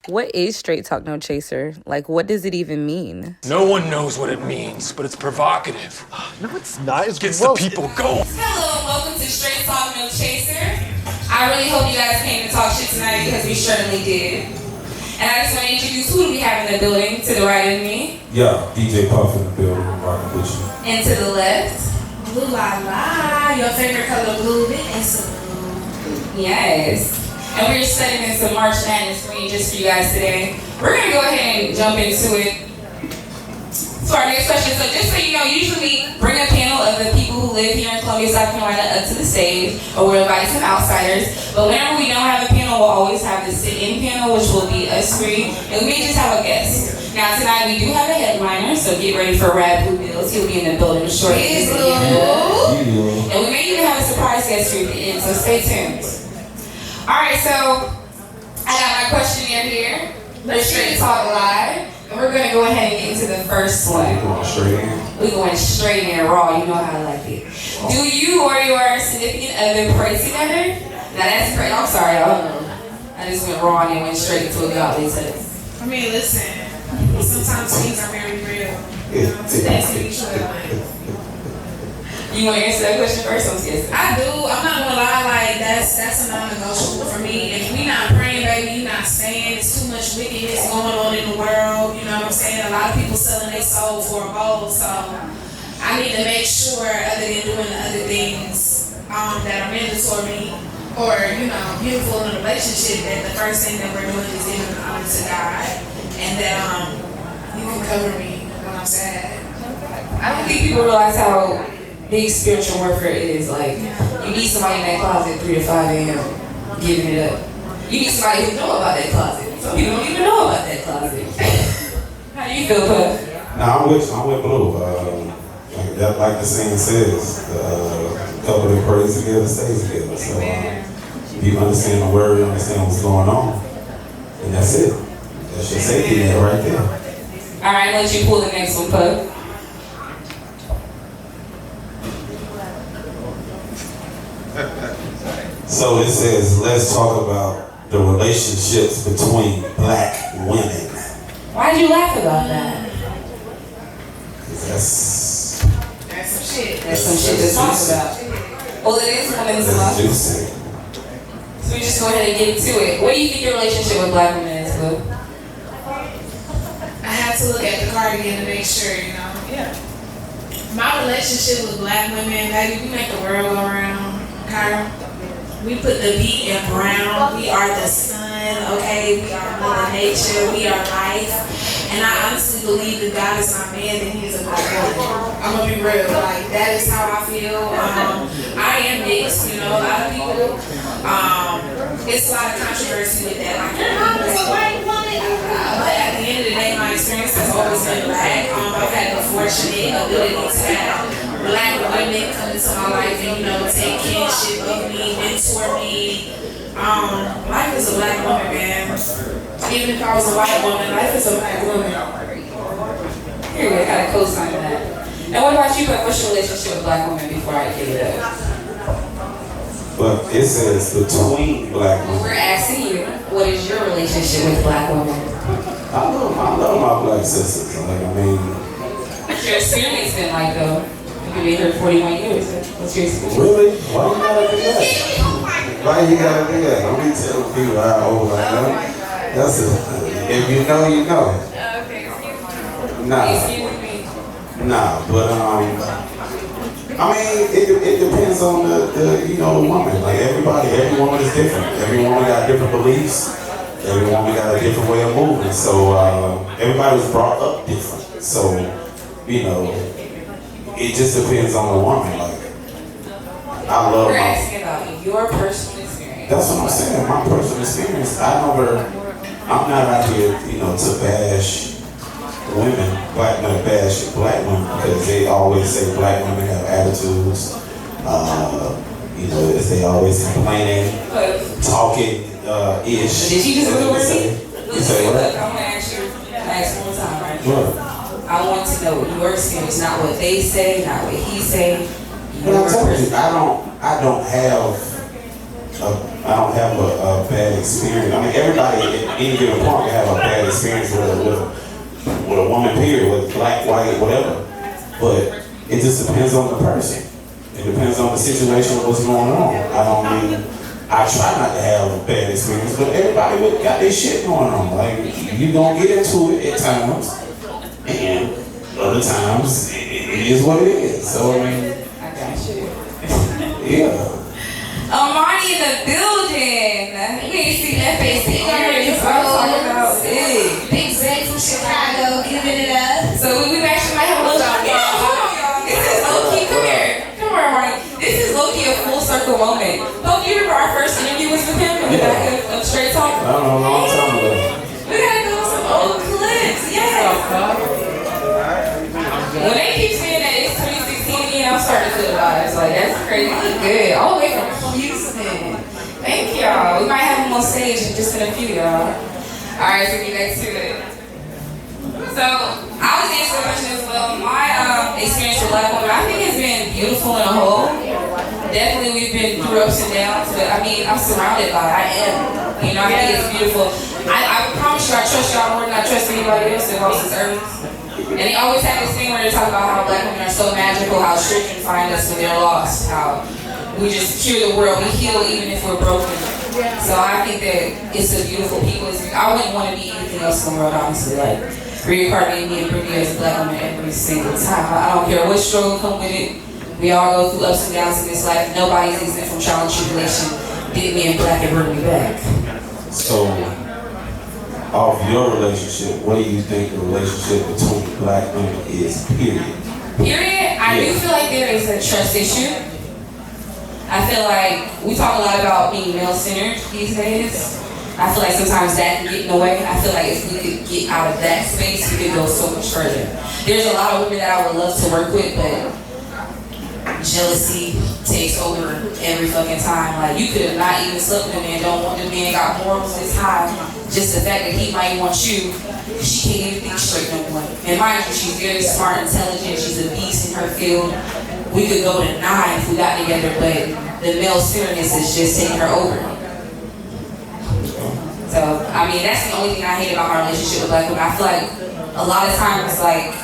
What is straight talk no chaser? Like, what does it even mean? No one knows what it means, but it's provocative. No, it's not. It's Gets gross. the people going. Hello and welcome to Straight Talk No Chaser. I really hope you guys came to talk shit tonight because we certainly did. And I just want to introduce who do we have in the building to the right of me. Yeah, DJ Puff in the building, rocking with you. And to the left. Blue la la, your favorite color blue, big and some blue. Yes. And we're setting in some March Madness screen just for you guys today. We're going to go ahead and jump into it. So our next question, so just so you know, usually we bring a panel of the people who live here in Columbia, South Carolina up to the stage, or we'll invite some outsiders. But whenever we don't have a panel, we'll always have the sit-in panel, which will be us three, and we may just have a guest. Now tonight we do have a headliner, so get ready for Rad Blue Bills. He'll be in the building shortly. And we may even have a surprise guest here at the end, so stay tuned. Alright, so I got my questionnaire here. Let's Straight Talk Live. And we're going to go ahead and get into the first one. We're going straight in raw, you know how I like it. Do you or your significant other pray together? Now that's great. I'm sorry, I just went raw and went straight into a godly text. I mean, listen, sometimes things are very real. You know, today's each other. You want to answer that question first? I do. I'm not gonna lie. Like that's a non-negotiable for me. If we not praying, baby, you not saying. It's too much wickedness going on in the world. You know what I'm saying? A lot of people selling their soul for a goal. So I need to make sure, other than doing the other things that are mandatory or beautiful in a relationship, that the first thing that we're doing is giving honor to God, and that you can cover me when I'm sad. I don't think people realize how big spiritual warfare is. Like, you need somebody in that closet 3 to 5 a.m. giving it up. You need somebody who know about that closet. Some people don't even know about that closet. How do you feel, Puff? Nah, I'm with Blue. Like the saying says, couple that prays together stays together. So if you understand the word, you understand what's going on, and that's it. That's your safety net right there. All right, let you pull the next one, Puff. So it says, let's talk about the relationships between black women. Why did you laugh about that? That's some shit. That's some shit to talk about. Well, it is women's love. Juicy. So we just go ahead and get to it. What do you think your relationship with black women is, Blue? I have to look at the card again to make sure, Yeah. My relationship with black women, baby, we make the world go around. Okay? We put the B in brown. We are the sun, okay? We are Mother Nature. We are life. And I honestly believe that God is my man and he is a black woman. I'm going to be real. Like, that is how I feel. I am mixed, a lot of people. It's a lot of controversy with that. Like, it's a white woman. But at the end of the day, my experience has always been black. I've had the fortunate ability to have black women come into my life and, take kinship of me, mentor me. Life is a black woman, man. Even if I was a white woman, life is a black woman. Here we go, gotta co-sign that. And what about you? What's your relationship with black women before I get it up? But it says between black women. We're asking you, what is your relationship with black women? I love my black sisters. What's your experience been like, though? You've been here 41 years. What's your experience? Really? Why you gotta do that? Why you gotta do that? Don't be telling people how old I am. That's it. If you know, you know. Okay, Nah, but it depends on the woman. Like every woman is different. Every woman got different beliefs. Every woman got a different way of moving. So everybody was brought up different. So it just depends on the woman. Like I love We're asking about your personal experience. That's what I'm saying. My personal experience. I'm not out here, to bash women, bash black women because they always say black women have attitudes. As they always complaining, talking, ish. Did you just remember me? You say what? I'm gonna ask one time, right? What? I want to know your experience, not what they say, not what he say. But I told you, I don't have I don't have a bad experience. I mean, everybody at any given point can have a bad experience with a woman, period, with black, white, whatever. But it just depends on the person. It depends on the situation, what's going on. I try not to have a bad experience, but everybody got their shit going on. Like, you gonna get into it at times, and other times it is what it is. So I mean, I got you. yeah. Amani in the building. You ain't seen that face. Big talking about Big Zach from Chicago, giving it up. So we actually might have a little hold on, y'all. This is low-key, come here, Amani. This is low-key a full circle moment. Hope you remember our first interview was with him in the back of Straight Talk? I don't know, a long time ago. We gotta go with some old clips, yes. When they keep saying that it's 2016 again, I'm starting to feel the vibes. Like, that's crazy. Look good. All the way from Houston. Thank y'all. We might have him on stage in just in a few, y'all. Alright, so get back to it. So, I was answering the question as well. My experience with black women, I think it's been beautiful in a whole. Definitely, we've been through ups and downs, but I mean, I'm surrounded by it. I am. You know, I think it's beautiful. I promise you, I trust y'all more than I trust anybody else that hosts this earth. And they always have this thing where they talk about how black women are so magical, how strict can find us when they're lost, how we just cure the world, we heal even if we're broken. So I think that it's a beautiful people. I wouldn't want to be anything else in the world, honestly. Like, reincarnating me and bring me as a black woman every single time. I don't care what struggle come with it. We all go through ups and downs in this life. Nobody's exempt from trial and tribulation. Get me in black and bring me back. So, off your relationship, what do you think the relationship between black women is, period? Period? I do feel like there is a trust issue. I feel like we talk a lot about being male-centered these days. I feel like sometimes that can get in the way. I feel like if we could get out of that space, we could go so much further. There's a lot of women that I would love to work with, but jealousy takes over every fucking time. Like, you could have not even slept with a man, don't want the man, got morals this high. Just the fact that he might want you, she can't even think straight no more. And mind you, she's very smart, intelligent, she's a beast in her field. We could go to 9 if we got together, but the male centeredness is just taking her over. So, I mean, that's the only thing I hate about my relationship with black women. I feel like a lot of times, like,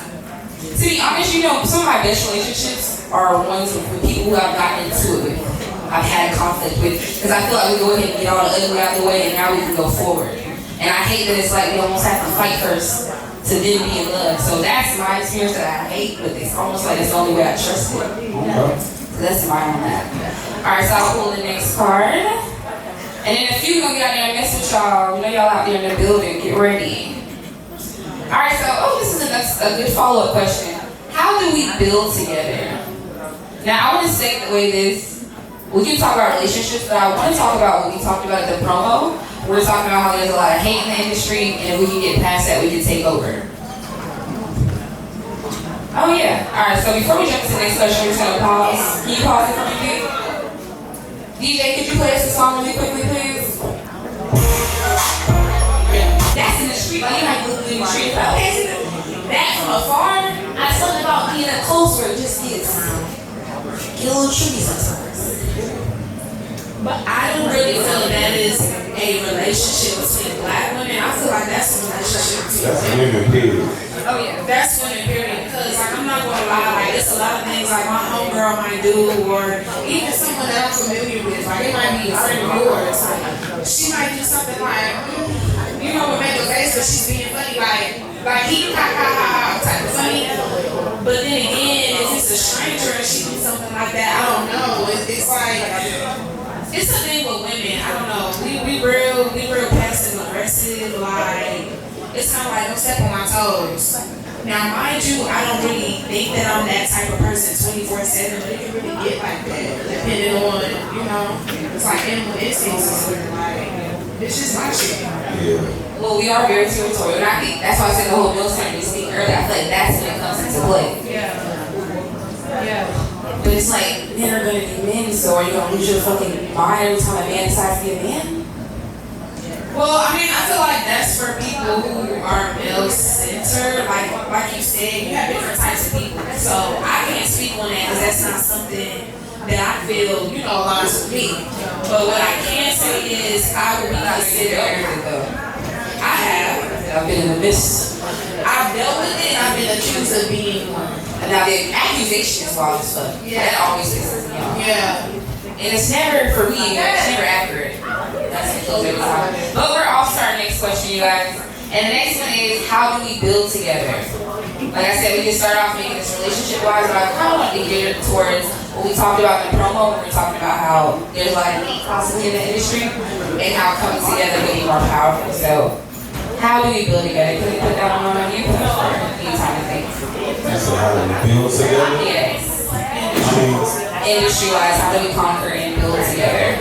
to be honest, you know, some of my best relationships are ones with people who I've gotten into it with. I've had conflict with, because I feel like we go ahead and get all the ugly out of the way and now we can go forward. And I hate that it's like we almost have to fight first to then be in love. So that's my experience that I hate, but it's almost like it's the only way I trust it. So that's mine on that. Alright, so I'll pull the next card. And in a few, we're gonna get out there and mess with y'all. We know y'all out there in the building. Get ready. Alright, so, this is a good follow-up question. How do we build together? Now, I want to segue this. We can talk about relationships, but I want to talk about what we talked about at the promo. We're talking about how there's a lot of hate in the industry, and if we can get past that, we can take over. Oh, yeah. Alright, so before we jump to the next question, we're just going to pause. Can you pause it for me, please? DJ, could you play us a song really quickly, please? That's in the street. Like, you might look in the street. Okay, that from afar, I something about being up closer. It just gets a little tricky sometimes. But I don't really feel that is a relationship between black women. I feel like that's a relationship between That's women, period. Oh yeah. That's women, period. Because like, I'm not gonna lie, like it's a lot of things like my homegirl might do, or even someone that I'm familiar with. Like it might be a friend of yours. Like she might do something like, you know, make a face, but she's being funny, like he ha ha ha ha type of funny. But then again, if it's a stranger and she do something like that, I don't know. It's like. It's a thing with women. I don't know. We real passive aggressive. Like it's kind of like don't step on my toes. Now, mind you, I don't really think that I'm that type of person 24/7, but it can really get like that depending on, you know, it's like animal instincts or something. Like it's just my shit. Yeah. Well, we are very territorial, and I think that's why I said the whole military thing earlier. I feel like that's when it comes into play. Yeah. But it's like, men are gonna be men, so are you gonna lose your fucking mind every time a man decides to be a man? Well, I mean, I feel like that's for people who are male-centered. Like you said, you have different types of people. So I can't speak on that because that's not something that I feel, aligns with me. But what I can say is I would be considered. I have. I've been in the midst. I've dealt with it. I've been accused of being one. Now the accusation is wild as fuck. Yeah. That always pisses me off. Yeah. And it's never, for me, it's never accurate. That's the close every time. But we're off to our next question, you guys. And the next one is, how do we build together? Like I said, we can start off making this relationship-wise, but I kind of want to gear towards what we talked about in the promo when we were talking about how there's a lot of hate constantly in the industry and how coming together would be more powerful. So, how do we build together? Can we put that one on you? Anytime to think. So how do we build together? Yes. I mean, Industry-wise, how do we conquer and build together?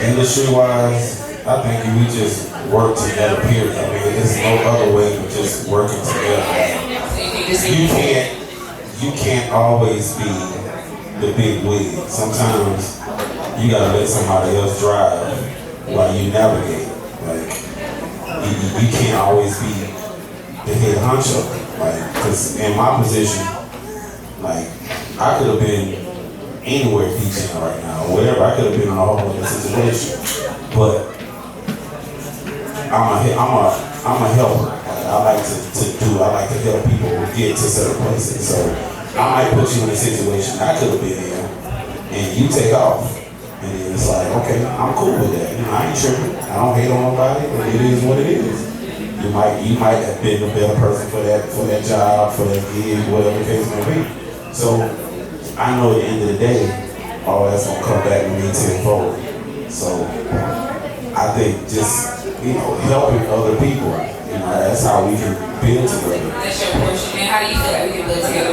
industry-wise, I think we just work together, period. I mean, there's no other way but just working together. So You can't always be the big wig. Sometimes you gotta let somebody else drive while you navigate. Like, you can't always be the head honcho. Like, cause in my position, like, I could have been anywhere DJing right now, or whatever. I could have been in a whole other situation, but I'm a helper. Like, I like I like to help people get to certain places. So I might put you in a situation I could have been in, and you take off, and then it's like, okay, I'm cool with that. I ain't tripping. I don't hate on nobody, but it is what it is. You might have been a better person for that job, for that gig, whatever the case may be. So I know at the end of the day, all that's gonna come back to me tenfold. So I think just, helping other people, that's how we can build together. That's your portion. And how do you feel like we can build together?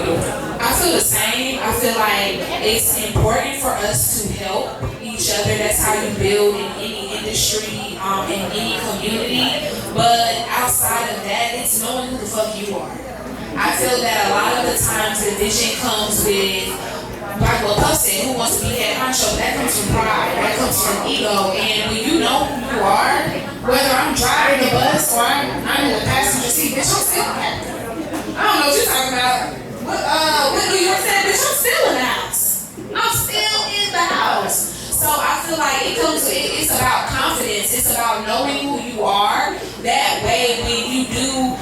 I feel the same. I feel like it's important for us to help each other. That's how you build in any industry, in any community. But outside of that, it's knowing who the fuck you are. I feel that a lot of the times the vision comes with, like what Puff said, who wants to be head honcho? That comes from pride. That comes from ego. And when you know who you are, whether I'm driving the bus or I'm in the passenger seat, bitch, I'm still happy. I don't know what you're talking about. What New York said, bitch, I'm still in the house. I'm still in the house. So I feel like it's about confidence. It's about knowing who you are. That way, when you do,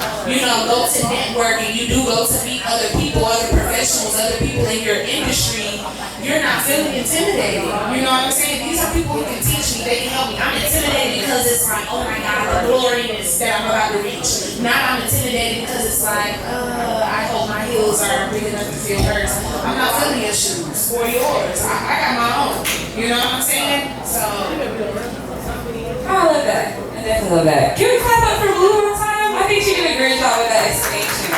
go to network and you do go to meet other people, other professionals, other people in your industry, you're not feeling intimidated. You know what I'm saying? These are people who can teach me. They can help me. I'm intimidated because it's like, oh my God, the gloriness that I'm about to reach. Not I'm intimidated because it's like, I hope my heels are big enough to feel hers. I'm not feeling your shoes or yours. I got my own. You know what I'm saying? So I love that. I definitely love that. Can we clap up for Blue one time? I think she did a great job with that explanation.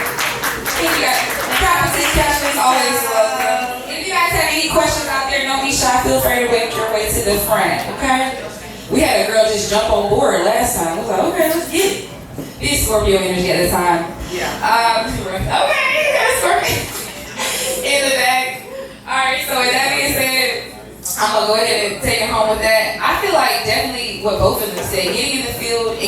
Thank you guys. Practice questions always welcome. If you guys have any questions out there, don't be shy. Feel free to make your way to the front, okay? We had a girl just jump on board last time. I was like, okay, let's get it. Big Scorpio energy at the time. Yeah. Okay, that's Scorpio. In the back. Alright, so with that being said, I'm gonna go ahead and take it home with that. I feel like definitely what both of them said, getting in the field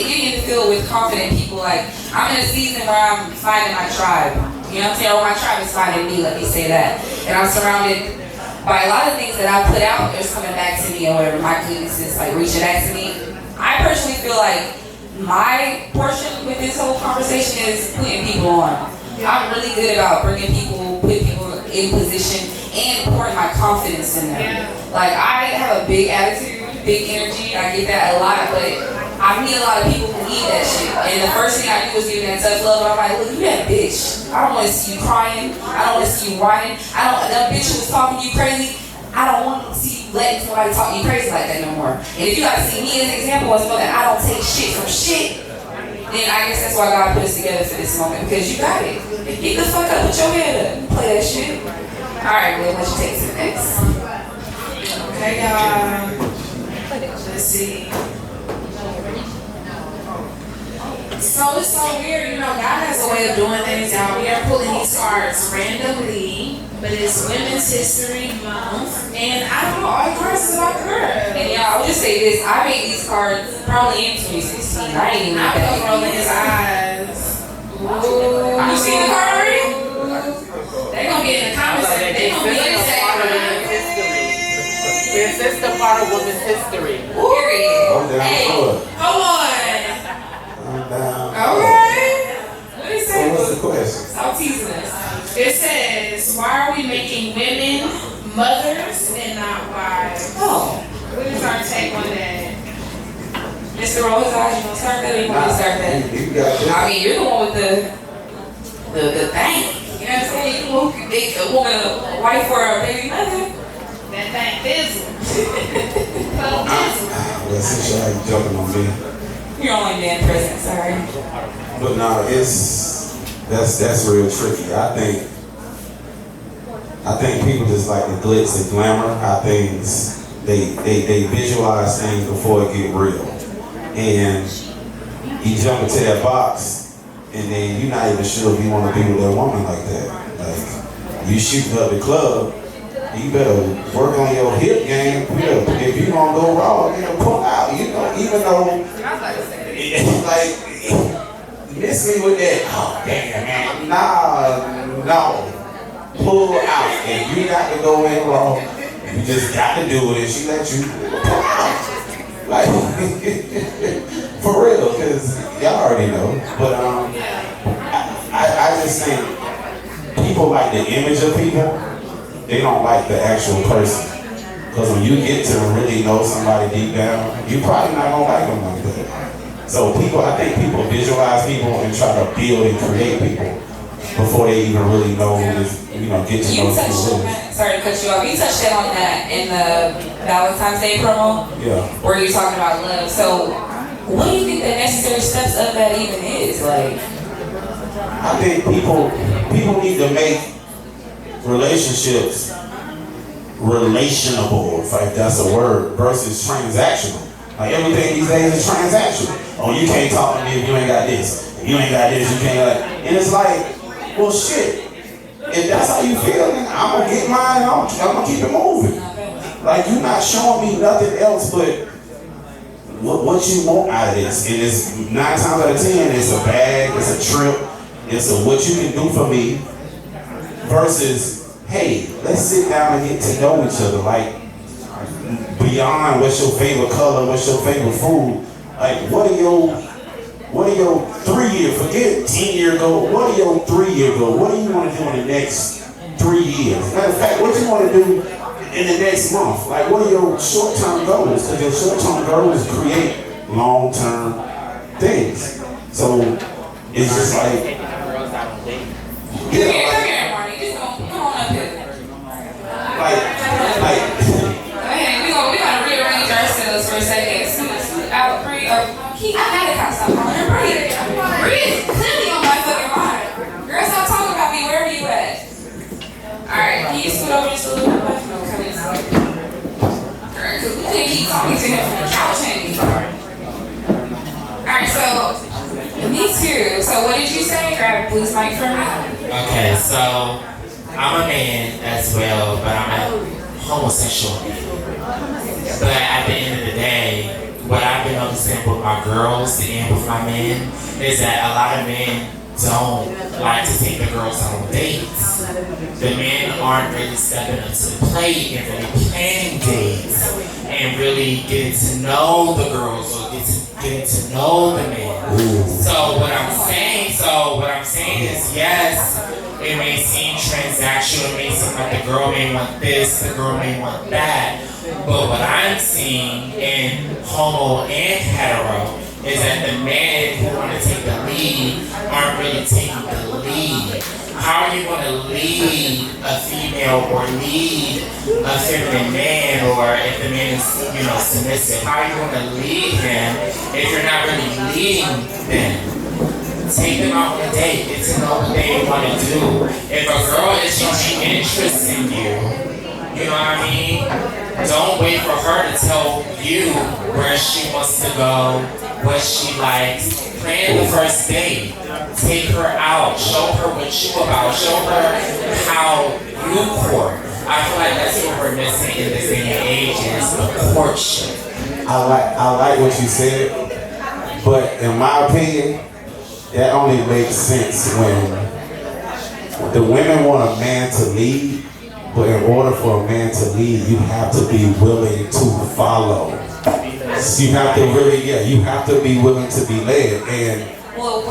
with confident people. Like, I'm in a season where I'm finding my tribe. You know what I'm saying? Or my tribe is finding me, let me say that. And I'm surrounded by a lot of things that I put out, it's coming back to me or whatever. My goodness is like reaching back to me. I personally feel like my portion with this whole conversation is putting people on. I'm really good about putting people in position and pouring my confidence in them. Like, I have a big attitude, big energy. I get that a lot, but I meet a lot of people who need that shit. And the first thing I do is give that tough love. And I'm like, look, you that bitch. I don't want to see you crying. I don't want to see you whining. That bitch who was talking to you crazy, I don't want to see you letting somebody talk to you crazy like that no more. And if you got to see me as an example and know that I don't take shit from shit, then I guess that's why God put us together for this moment, because you got it. Get the fuck up with your head up. Play that shit. Alright, we'll let you take it to the next. okay, let's see. So it's so weird, God has a way of doing things, y'all. We are pulling these cards randomly, but it's Women's History Month, and I don't know, all the cards is about the girl. And y'all, I'll just say this, I made these cards probably in 2016. I ain't even I was rolling his eyes. Ooh. You seen the card already? They're gonna get in the comments. They're gonna be in the part of women's history. Period. I'm down for it. Hold on. I'm down. Okay. What is So that? what's the question? Stop teasing us. It says, why are we making women mothers and not wives? Oh. What is our take on that? Mr. Rose, you want to start that or you want me to start that? You got this. I mean, you're the one with the thing. You know what I'm saying? You can make a woman a wife or a baby mother. That thing fizzle. Total fizzle. Well, since y'all ain't jumping on me. You're only man present, sorry. But no, that's real tricky. I think people just like the glitz and glamour, how things they visualize things before it get real. And you jump into that box and then you're not even sure if you want to be with that woman like that. Like you shooting up the club, you better work on your hip game. If you gonna go raw, you know, pull out. You know, even though like miss me with that. Oh damn man, no, pull out. If you got to go in raw, you just got to do it. And she let you pull out. Like for real, because y'all already know. But I just think people like the image of people. They don't like the actual person. Because when you get to really know somebody deep down, you probably not gonna like them like that. So I think people visualize people and try to build and create people before they even really know, get to know You touched people. on that. Sorry to cut you off. You touched on that in the Valentine's Day promo. Yeah. Where you're talking about love. So, what do you think the necessary steps of that even is? Like, I think people need to make relationships relationable, if that's a word, versus transactional. Like everything these days is transactional. Oh, you can't talk to me if you ain't got this. If you ain't got this, you can't. And it's like, well, shit. If that's how you feel, then I'm gonna get mine. And I'm gonna keep it moving. Like you're not showing me nothing else but what you want out of this. And it's 9 times out of 10, it's a bag, it's a trip, it's a what you can do for me. Versus, hey, let's sit down and get to know each other. Like, beyond what's your favorite color, what's your favorite food. Like, what are your 3-year, forget 10-year goal, what are your 3-year goals? What do you want to do in the next 3 years? Matter of fact, what do you want to do in the next month? Like, what are your short-term goals? Because your short-term goals create long-term things. So, it's just like, yeah, we gotta rearrange ourselves for a second. I gotta stop calling her Bree. Bree is clearly on my fucking mind. Girl, stop talking about me. Where are you at? Alright, can you scoot over just a little bit? No, come inside. Girl, because we couldn't keep talking to him from the couch hanging. Alright, so, me too. So, what did you say? Grab a blues mic for me. Okay, so I'm a man as well, but I'm a homosexual man. But at the end of the day, what I've been noticing with my girls and with my men is that a lot of men don't like to take the girls on dates. The men aren't really stepping up to the plate and really planning dates and really getting to know the girls or getting to know the men. So what I'm saying is yes, it may seem transactional, it may seem like the girl may want this, the girl may want that. But what I'm seeing in homo and hetero is that the men who want to take the lead aren't really taking the lead. How are you going to lead a female or lead a feminine man, or if the man is, submissive? How are you going to lead him if you're not really leading them? Take them out on a date, get to know what they want to do. If a girl is showing interest in you, you know what I mean? Don't wait for her to tell you where she wants to go, what she likes. Plan the first date. Take her out. Show her what you about. Show her how you court. I feel like that's what we're missing in this day and age is the courtship. I like what you said, but in my opinion, that only makes sense when the women want a man to lead, But in order for a man to lead, you have to be willing to follow. You have to you have to be willing to be led. And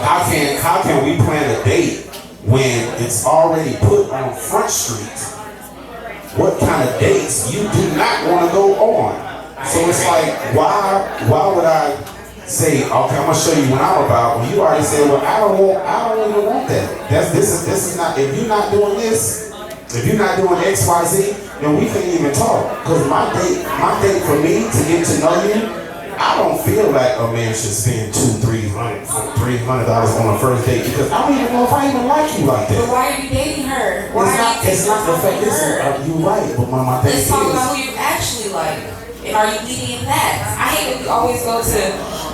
how can we plan a date when it's already put on Front Street? What kind of dates you do not want to go on? So it's like, why would I say, okay, I'm gonna show you what I'm about, when you already said, well, I don't even want that. This is not, if you're not doing this, if you're not doing X, Y, Z, then we can't even talk. Because my date for me to get to know you, I don't feel like a man should spend $200-300 on a first date, because I don't even know if I even like you like that. But why are you dating her? It's not the fact. You're right, but my thing is, let's talk about who you actually like. And are you leading in that? I hate when we always go to,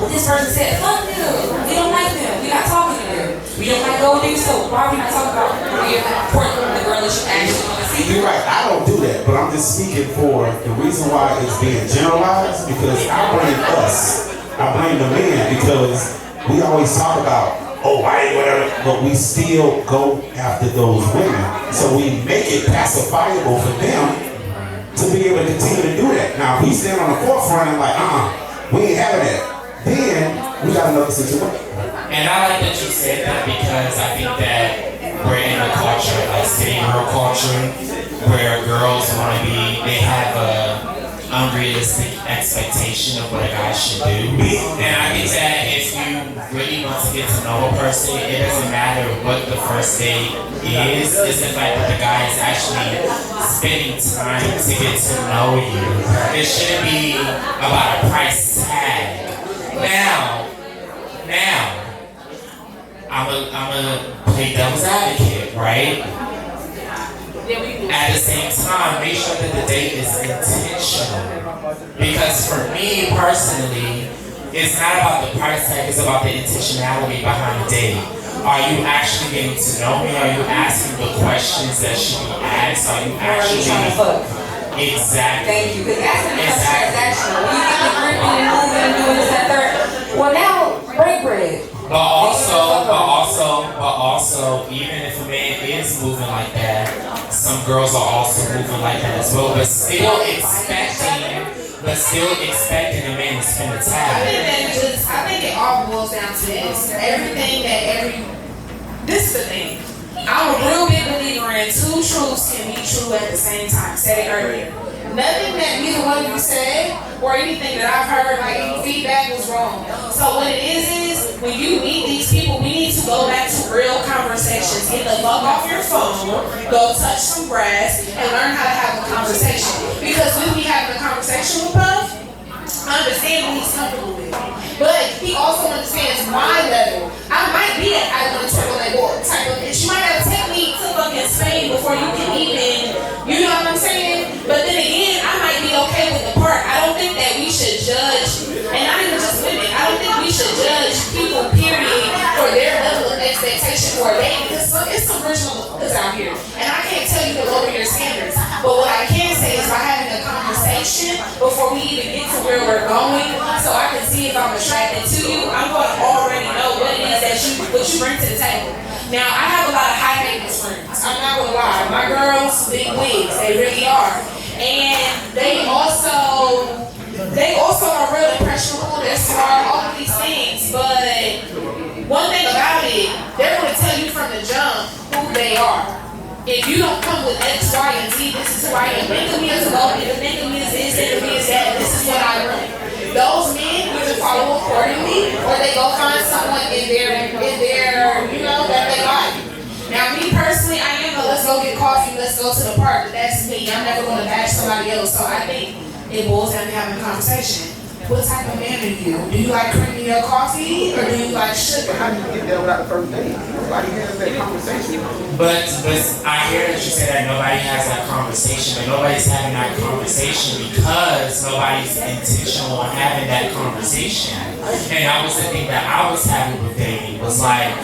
well, this person said, fuck them. We don't like them. We're not talking to them. We don't like gold niggas, so why are we not talking about the girl that you actually want to see? You're right, I don't do that, but I'm just speaking for the reason why it's being generalized, because I blame the men, because we always talk about, oh, I ain't whatever, but we still go after those women. So we make it pacifiable for them to be able to continue to do that. Now, if we stand on the forefront and like, we ain't having that, then we got another situation. And I like that you said that, because I think that we're in a culture, like city girl culture, where girls want to be, they have a unrealistic expectation of what a guy should do. And I think that if you really want to get to know a person, it doesn't matter what the first date is. It's the fact that the guy is actually spending time to get to know you. It shouldn't be about a price tag. Now, I'm a play devil's advocate, right? At the same time, make sure that the date is intentional. Because for me personally, it's not about the price tag, it's about the intentionality behind the date. Are you actually getting to know me? Are you asking the questions that should be asked? Are you actually exactly? Thank you. Because asking the transactional. When you get the gripping and moving and doing this and third. Well, now break bread. But also, even if a man is moving like that, some girls are also moving like that as well, but still expecting a man to spend a time. I think it all boils down to this. This is the thing. I'm a real big believer in two truths can be true at the same time. Said it earlier. Nothing that neither one of you said or anything that I've heard, like any feedback, was wrong. So what it is when you meet these people, we need to go back to real conversations. Get the fuck off your phone, go touch some grass, and learn how to have a conversation. Because when we have a conversation with Puff, understand what he's comfortable with. But he also understands my level. I might be at I want to twerk on that board type of bitch. You might have a technique to fucking Spain before you can even, you know what I'm saying? But then again, I might be okay with the part. I don't think that we should judge, and not even just women, I don't think we should judge people, period, for their level of expectation for a date. Because it's some original motherfuckers out here. And I can't tell you to lower your standards. But what I can say is by having a conversation before we even get to where we're going, so I can see if I'm attracted to you, I'm going to already know what it is that what you bring to the table. Now, I have a lot of high maintenance friends. I'm not going to lie. My girls, big wigs, they really are. And they also are real impressionable. They're smart, all of these things. But one thing about it, they're going to tell you from the jump who they are. If you don't come with X, Y, and Z, this is who I am. Think of me as a gold, think of me as this, think of me as that, this is what I run. Those men either follow accordingly or they go find someone in their that they like. Now me personally, I am a let's go get coffee, let's go to the park, but that's me. I'm never gonna bash somebody else. So I think it boils down to having a conversation. What type of man are you? Do you like cream in your coffee or do you like sugar? How do you get there without the first date? Nobody has that conversation. But I hear that you say that nobody has that conversation, but nobody's having that conversation because nobody's intentional on having that conversation. And that was the thing that I was having with dating, was like,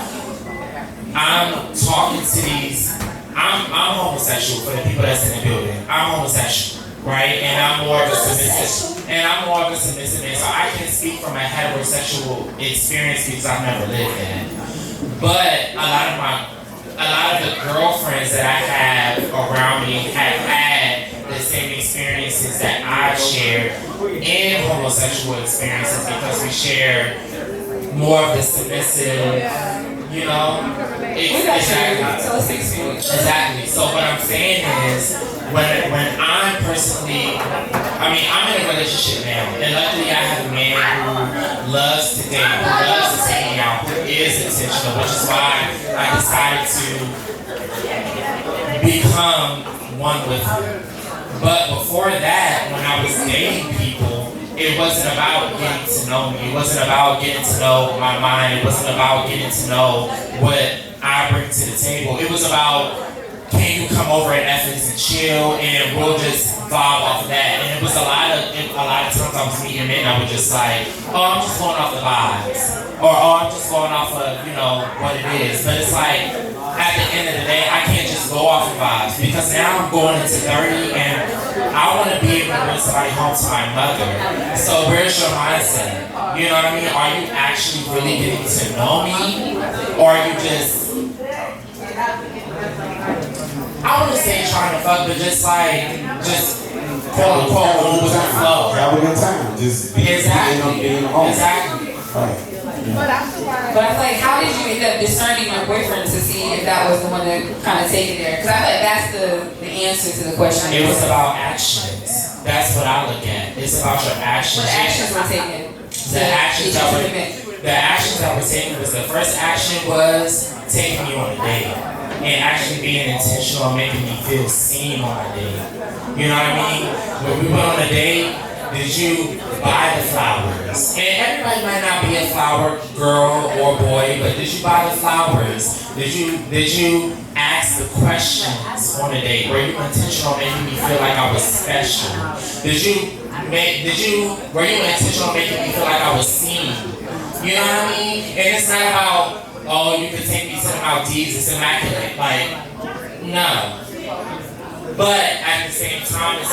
I'm talking to these, I'm homosexual for the people that's in the building. I'm homosexual, right? And I'm more of a submissive man, so I can speak from a heterosexual experience because I've never lived in it. But a lot of the girlfriends that I have around me have had the same experiences that I've shared in homosexual experiences because we share more of the submissive, you know? Exactly. So what I'm saying is, when I'm personally, I'm in a relationship now, and luckily I have a man who loves to date, who loves to take me out, who is intentional, which is why I decided to become one with him. But before that, when I was dating people, it wasn't about getting to know me. It wasn't about getting to know my mind. It wasn't about getting to know what I bring to the table. It was about, can you come over at Netflix and chill, and we'll just vibe off of that. And it was a lot of times I was meeting men, I was just like, oh, I'm just going off the vibes, or oh, I'm just going off of what it is. But it's like, at the end of the day, I can't just go off of vibes, because now I'm going into 30 and I want to be able to bring somebody home to my mother. So where's your mindset? You know what I mean? Are you actually really getting to know me? Or are you just, I wouldn't say trying to fuck, but just quote unquote, what was the flow? Have a good time. Just being home. Exactly. Right. But I feel like, how did you end up discerning your boyfriend to see if that was the one that kind of take it there? Because I feel like that's the answer to the question. It was about actions. That's what I look at. It's about your actions. What actions were taken? The actions that were taken was, the first action was taking me on a date and actually being intentional and making me feel seen on a date. You know what I mean? When we went on a date, did you buy the flowers? And everybody might not be a flower girl or boy, but did you buy the flowers? Did you ask the questions on a date? Were you intentional making me feel like I was special? Were you intentional making me feel like I was seen? You know what I mean? And it's not about, oh, you can take me to the Maldives, it's immaculate. Like, no. But at the same time, it's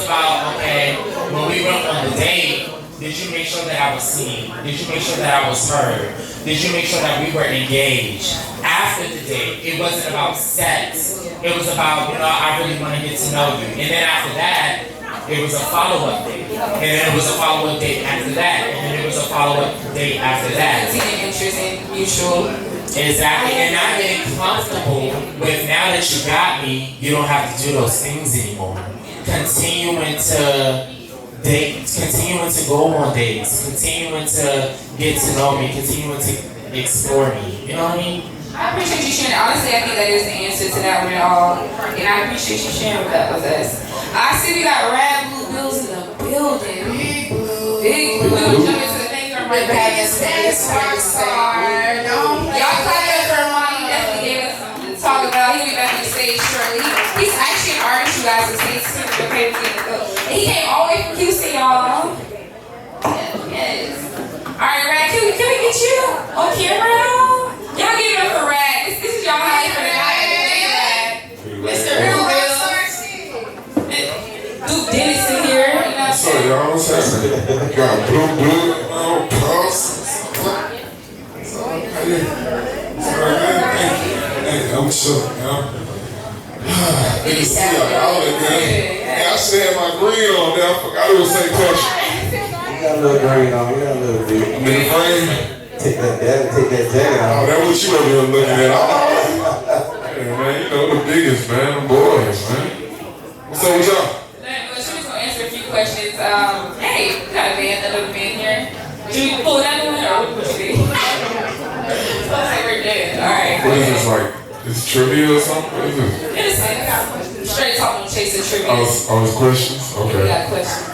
about, okay, when we went on the date, did you make sure that I was seen? Did you make sure that I was heard? Did you make sure that we were engaged? After the date, it wasn't about sex. It was about, I really want to get to know you. And then after that, it was a follow-up date. And then it was a follow-up date after that. And then it was a follow-up date after that. Continuing interest in mutual. Exactly. And not getting comfortable with, now that you got me, you don't have to do those things anymore. Continuing to date, continuing to go on dates, continuing to get to know me, continuing to explore me. You know what I mean? I appreciate you sharing. Honestly, I think that is the answer to that one at all. And I appreciate you sharing that with us. I see we got Rad Blue Bills in the building. Big Blue. Big Blue. We're going to jump into the thing from right back. Rock star. Y'all clap it for Armani. He definitely gave us something to talk about. He'll be back on the stage shortly. He's actually an artist, you guys. He's super crazy. And he came all the way from Houston, y'all. Yes. Alright, Rad, can we get you on camera? Y'all give it up for Rad. This is y'all hype for the night. Mr. Real Real. Duke Dennis in here. You know what I'm saying? Y'all, what's happening? Got blue, pulse. Hey, I'm sure, good to see y'all again. I said my green on there. I forgot it was St. Patrick. You got a little green on. You got a little bit. I'm in the frame. Take that jacket Oh, off. that's what you over here looking at. Hey, man, the biggest, man. The boys, man. What's up with y'all? She's going to answer a few questions. Hey, we got a band, another band here. Should we pull that one or what you do? Looks like we're dead. Alright. What is this, like? Is trivia or something? What is this? In a sense. Straight talk on chasing trivia. Oh, it's questions? We Okay. got a question.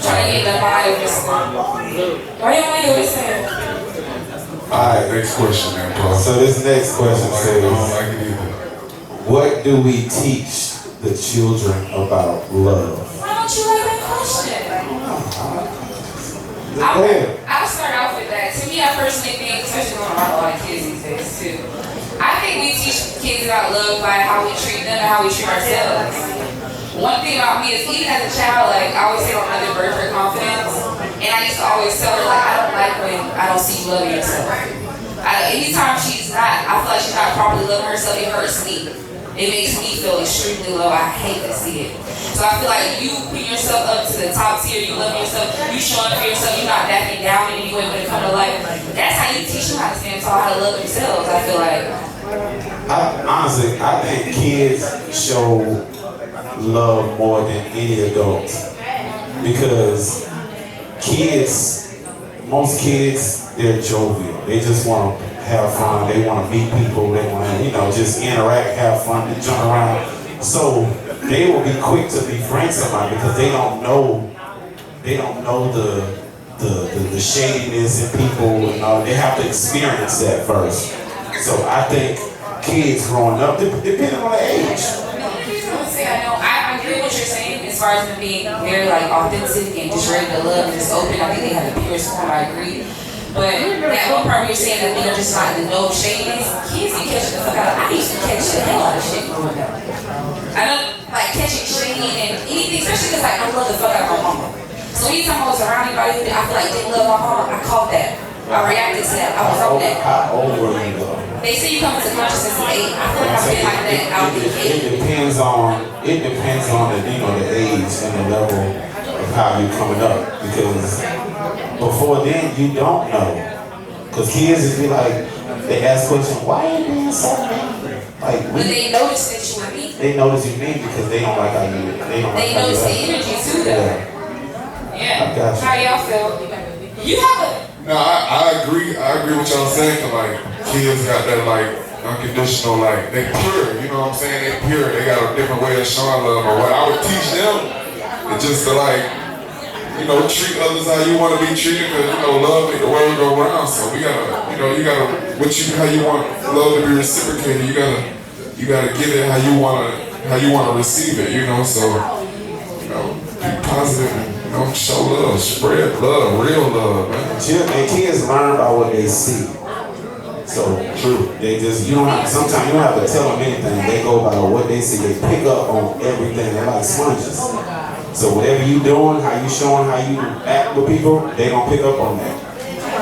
Trying to get the vibe of this one. Why you want to do this? Alright, Next question, man, bro. so this next question I don't says, like it either. what do we teach the children about love? Why don't you like that question? I'll start off with that. To me, I personally think, especially going around a lot of kids these days too, I think we teach kids about love by how we treat them and how we treat ourselves. One thing about me is, even as a child, like, I always say on another birth for confidence, and I used to always tell her, like, I don't like when I don't see you loving yourself. I Anytime she's not, I feel like she's not properly loving herself, it hurts me. It makes me feel extremely low. I hate to see it. So I feel like you putting yourself up to the top tier, you loving yourself, you showing up for yourself, you're not backing down in any way when it comes to life. That's how you teach them how to stand tall, how to love themselves, I feel like. Honestly, I think kids show love more than any adult. Because most kids, they're jovial. They just want to have fun. They want to meet people. They want to, just interact, have fun, and jump around. So they will be quick to befriend somebody because they don't know the shadiness in people and all. They have to experience that first. So I think kids growing up, depending on the age. I agree with what you're saying as far as them being very like authentic and just ready to love and just open. I think they have the purest form. I agree. But that one part where you're saying that they're just like the no shadiness, kids can catch the fuck out. I used to catch the hell out of shit growing up. I don't like catching shade and anything, especially because like I love the fuck out of my mama. So anytime I was around anybody who I feel like didn't love my mama, I caught that. I reacted to that. I was on that. How old were you though? They say you come into consciousness at 8. I feel like I've been like that. I'll be 8. It depends on the the age and the level of how you're coming up. Because before then you don't know. Because kids just be like, they ask questions, why are you being so mean? Like, but they notice that you are mean. They notice you mean because they don't like how you. They notice the energy too, though. Yeah. I got you. How y'all feel? You have a. No, I agree. I agree with y'all saying. Cause like kids got that like unconditional, like they pure. You know what I'm saying? They pure. They got a different way of showing love. Or what I would teach them is just to like, treat others how you want to be treated. Cause love make the world go round. So we gotta, how you want love to be reciprocated. You gotta give it how you wanna receive it. So be positive and show love, spread love, real love, man. And kids learn by what they see. So true. They just sometimes you don't have to tell them anything. They go by what they see. They pick up on everything. They're like sponges. So whatever you doing, how you showing, how you act with people, they gonna pick up on that.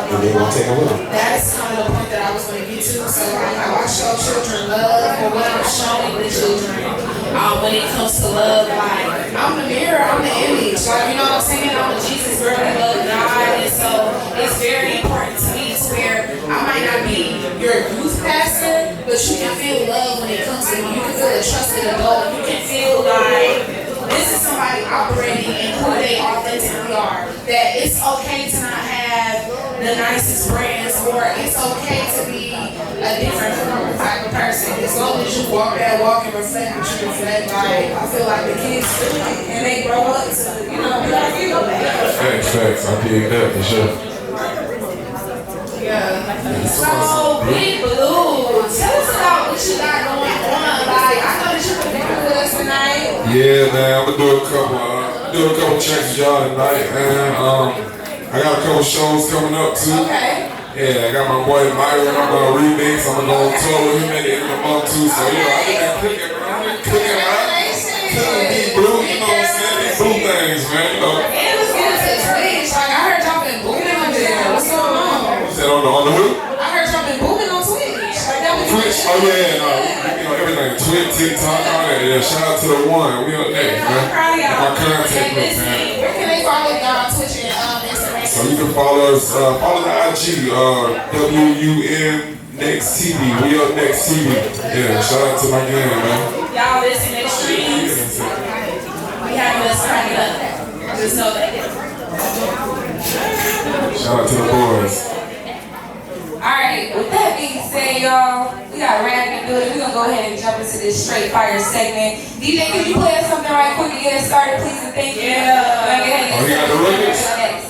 And they gonna take it with them. That's kind of the point that I was going to get to. So how I show children love, or what I'm showing the children when it comes to love, like I'm the mirror, I'm the image. Like, you know what I'm saying? I'm a Jesus girl that love God, and so it's very important to me to where I might not be your youth pastor, but you can feel love when it comes to me. You can feel a trusted adult. You can feel like this is somebody operating in who they authentically are. That it's okay to not have the nicest brands, or it's okay to be a different type of person. As long as you walk that walk and reflect what you reflect, like I feel like the kids feel it and they grow up to, be like you. Facts. I dig that for sure. Yeah. So, Big Blue, tell us about what you got going on. Like, I know that you performing with us tonight. Yeah, man, I'm gonna do a couple tracks with y'all tonight, and I got a couple shows coming up too. Okay. Yeah, I got my boy Myron. I'm gonna remix. I'm gonna go on tour with him at the end of the month too. So I've been cooking, Big Blue. You know what I'm saying? These blue things, man. And let's get into Twitch. Like, I heard y'all been booming on there. What's going on? Is that on the hood? I heard y'all been booming on Twitch. Like, that was Twitch? Oh yeah, everything. Twitch, TikTok, all that. Yeah, shout out to the one. We up next, man. My contact group, man. Where can they follow y'all on Twitch and Instagram? So you can follow us, follow the IG, WUN Next TV. We up Next TV. Yeah, shout out to my gang, man. Y'all listen to streams. We having us crank it up. Just know that. Shout out to the boys. Alright, with that being said, y'all, we got Rag in the building. We're gonna go ahead and jump into this straight fire segment. DJ, could you play us something right quick to get us started, please, and thank you. Yeah. Oh, you got the records?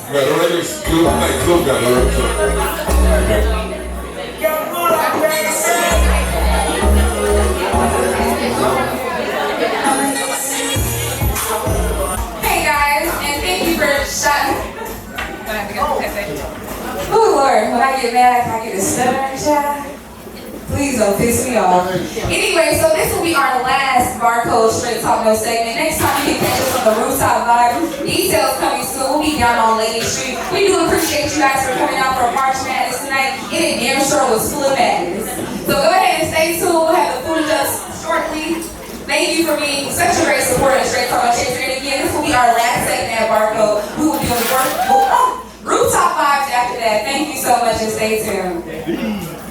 You got the records? Club, I think Club got the records. Hey guys, and thank you for shouting. Oh Lord, when I get mad, I get a stuttering child. Please don't piss me off. Anyway, so this will be our last Barcode Straight Talk No segment. Next time you can catch us on the rooftop vibe. Details coming soon. We'll be down on Lady Street. We do appreciate you guys for coming out for March Madness tonight. It damn sure show is full of madness. So go ahead and stay tuned. We'll have the food with us shortly. Thank you for being such a great supporter of Straight Talk Chaser. And again, this will be our last segment at Barcode. We will be on the rooftop vibes after that. Thank you so much and stay tuned.